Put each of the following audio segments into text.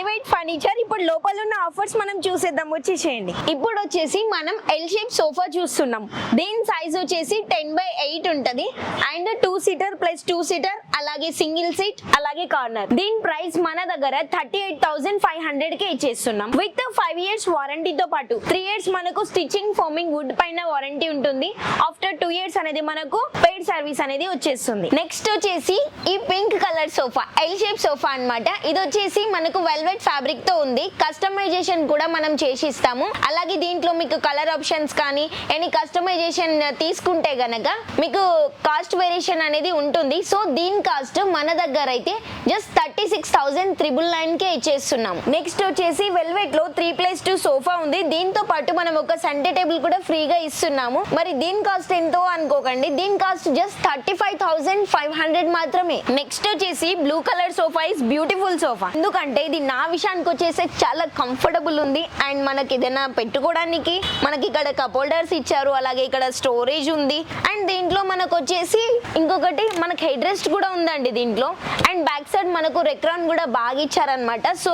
Elevate furniture. ఇప్పుడు లోపల ఉన్న ఆఫర్స్ మనం చూసేద్దాం, వచ్చేసేయండి. ఇప్పుడు వచ్చేసి మనం ఎల్ షేప్ సోఫా చూస్తున్నాం. దీని సైజ్ వచ్చేసి 10x8 ఉంటది అండ్ 2 సీటర్ ప్లస్ 2 సీటర్, అలాగే సింగిల్ సీట్, అలాగే కార్నర్. దీని ప్రైస్ మన దగ్గర 38,500 కి ఇచ్చేస్తున్నాం విత్ 5 years వారంటీతో పాటు. 3 years మనకు స్టిచ్చింగ్, ఫోమింగ్, వుడ్ పైన వారంటీ ఉంటుంది. ఆఫ్టర్ 2 years అనేది మనకు పెయిడ్ సర్వీస్ అనేది వచ్చేస్తుంది. నెక్స్ట్ వచ్చేసి ఈ pink colour sofa, L shape sofa అన్నమాట. ఇది వచ్చేసి మనకు వెల్వెట్ ఫ్యాబ్రిక్ తో ఉంది. కస్టమైజేషన్ కూడా మనం చేసి ఇస్తాము. అలాగే దీంట్లో మీకు కలర్ ఆప్షన్స్ కానీ ఎనీ కస్టమైజేషన్ తీసుకుంటే గనక మీకు కాస్ట్ వేరియేషన్ అనేది ఉంటుంది. సో దీని కాస్ట్ మన దగ్గర అయితే జస్ట్ 36,999 కే ఇచ్చేస్తున్నాం. నెక్స్ట్ వచ్చేసి వెల్వెట్ లో 3+2 సోఫా ఉంది. దీంతో పాటు మనం ఒక సెంటర్ టేబుల్ కూడా ఫ్రీగా ఇస్తున్నాము. మరి దీని కాస్ట్ ఎంతో అనుకోకండి, దీని కాస్ట్ జస్ట్ 35,500 మాత్రమే. నెక్స్ట్ వచ్చేసి blue colour sofa is beautiful sofa. ఎందుకంటే ఇది నా విషయానికి వచ్చేసి చాలా కంఫర్టబుల్ ఉంది అండ్ మనకి ఏదైనా పెట్టుకోవడానికి మనకి ఇక్కడ కప్ హోల్డర్స్ ఇచ్చారు, అలాగే ఇక్కడ స్టోరేజ్ ఉంది అండ్ దీంట్లో మనకు వచ్చేసి ఇంకొకటి మనకి హెడ్ రెస్ట్ కూడా ఉందండి దీంట్లో. అండ్ బ్యాక్ సైడ్ మనకు రెక్రాన్ కూడా బాగా ఇచ్చారనమాట. సో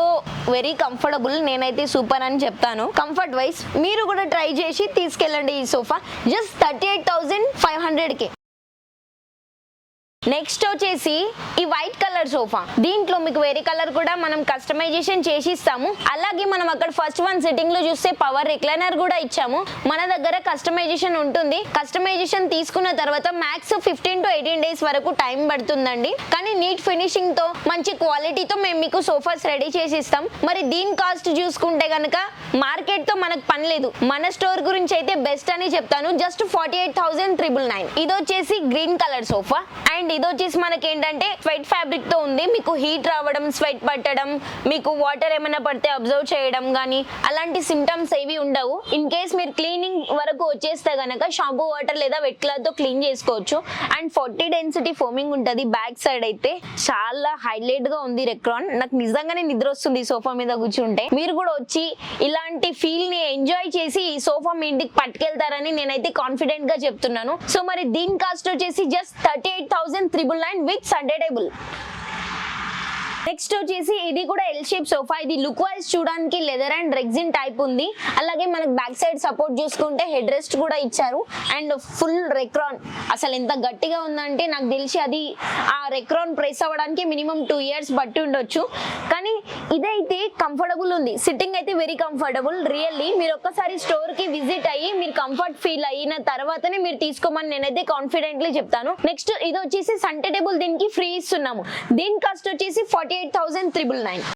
వెరీ కంఫర్టబుల్, నేనైతే సూపర్ అని చెప్తాను. కంఫర్ట్ వైజ్ మీరు కూడా ట్రై చేసి తీసుకెళ్ళండి ఈ సోఫా జస్ట్ 38,500 కి. నెక్స్ట్ వచ్చేసి ఈ వైట్ కలర్ సోఫా. దీంట్లో మీకు వేరే కలర్ కూడా మనం కస్టమైజేషన్ చేసి ఇస్తాము. అలాగే మనం అక్కడ ఫస్ట్ వన్ సిట్టింగ్ లో చూస్తే పవర్ రిక్లైనర్ కూడా ఇచ్చాము. మన దగ్గర కస్టమైజేషన్ ఉంటుంది. కస్టమైజేషన్ తీసుకున్న తర్వాత మ్యాక్స్ 15 to 18 days వరకు టైం పడుతుందండి. కానీ నీట్ ఫినిషింగ్ తో మంచి క్వాలిటీతో మేము మీకు సోఫాస్ రెడీ చేసి ఇస్తాం. మరి దీని కాస్ట్ చూసుకుంటే గనక మార్కెట్ తో మనకు పని లేదు, మన స్టోర్ గురించి అయితే బెస్ట్ అని చెప్తాను. జస్ట్ 48,999. ఇది వచ్చేసి గ్రీన్ కలర్ సోఫా అండ్ ఇది వచ్చేసి మనకి ఏంటంటే స్వెట్ ఫ్యాబ్రిక్ తో ఉంది. మీకు హీట్ రావడం, స్వెట్ పట్టడం, మీకు వాటర్ ఏమైనా పడితే అబ్జర్వ్ చేయడం కానీ అలాంటి సిమ్టమ్స్ ఏవి ఉండవు. ఇన్ కేస్ మీరు క్లీనింగ్ వరకు వచ్చేస్తే గనక షాంపూ వాటర్ లేదా వెట్ క్లాత్ తో క్లీన్ చేసుకోవచ్చు. అండ్ 40 డెన్సిటీ ఫోమింగ్ ఉంటుంది. బ్యాక్ సైడ్ అయితే చాలా హైలైట్ గా ఉంది రెక్రాన్. నాకు నిజంగానే నిద్ర వస్తుంది ఈ సోఫా మీద కూర్చుంటే. మీరు కూడా వచ్చి ఇలాంటి ఫీల్ ని ఎంజాయ్ చేసి ఈ సోఫా మీ ఇంటికి పట్టుకెళ్తారని నేనైతే కాన్ఫిడెంట్ గా చెప్తున్నాను. సో మరి దీని కాస్ట్ వచ్చేసి just 38,999 with Sunday table. Next వచ్చేసి ఇది కూడా ఎల్ షేప్ సోఫా. ఇది లుక్ వైజ్ చూడడానికి లెదర్ అండ్ రెగ్జిన్ టైప్ ఉంది. అలాగే మనకు బ్యాక్ సైడ్ సపోర్ట్ చూసుకుంటే హెడ్ రెస్ట్ కూడా ఇచ్చారు అండ్ ఫుల్ రెక్రాన్. అసలు ఎంత గట్టిగా ఉందంటే నాకు తెలిసి అది ఆ రెక్రాన్ ప్రెస్ అవ్వడానికి మినిమం 2 years బట్టి ఉండొచ్చు. కానీ ఇదైతే కంఫర్టబుల్ ఉంది. సిట్టింగ్ అయితే వెరీ కంఫర్టబుల్. రియల్లీ మీరు ఒక్కసారి స్టోర్ కి విజిట్ అయ్యి మీరు కంఫర్ట్ ఫీల్ అయిన తర్వాతనే మీరు తీసుకోమని నేనైతే కాన్ఫిడెంట్లీ చెప్తాను. నెక్స్ట్ ఇది వచ్చేసి సెంటర్ టేబుల్, దీనికి ఫ్రీ ఇస్తున్నాము. దీని కాస్ట్ వచ్చేసి 48,999.